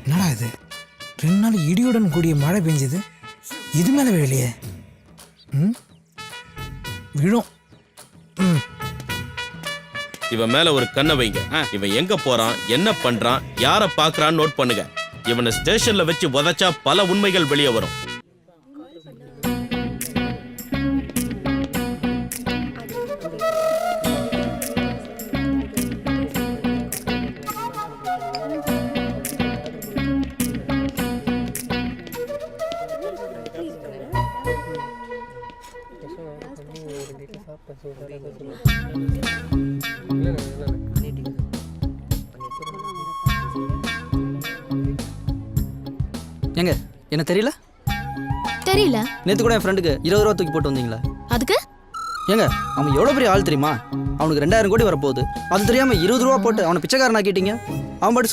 என்னடா இது 2 நாள் இடியுடன் கூடிய மழை பெஞ்சது, இது மேலே விழலையே. விழும். இவன் மேல ஒரு கண்ணை வைங்க. இவன் எங்க போறான், என்ன பண்றான், யாரை பாக்குறான்னு நோட் பண்ணுங்க. இவனை ஸ்டேஷன்ல வச்சு உதைச்சா பல உண்மைகள் வெளியே வரும். ஏங்க என்ன தெரியல? தெரியல. நேற்று கூட என் ஃப்ரெண்டுக்கு 20 ரூபா தூக்கி போட்டு வந்தீங்களா? அதுக்கு ஏங்க அவன் எவ்வளோ பெரிய ஆள் தெரியுமா? அவனுக்கு 2000 கோடி வரப்போகுது. அது தெரியாமல் 20 ரூபா போட்டு அவனை பிச்சைக்காரன் ஆக்கிட்டீங்க. அவன் பாட்டு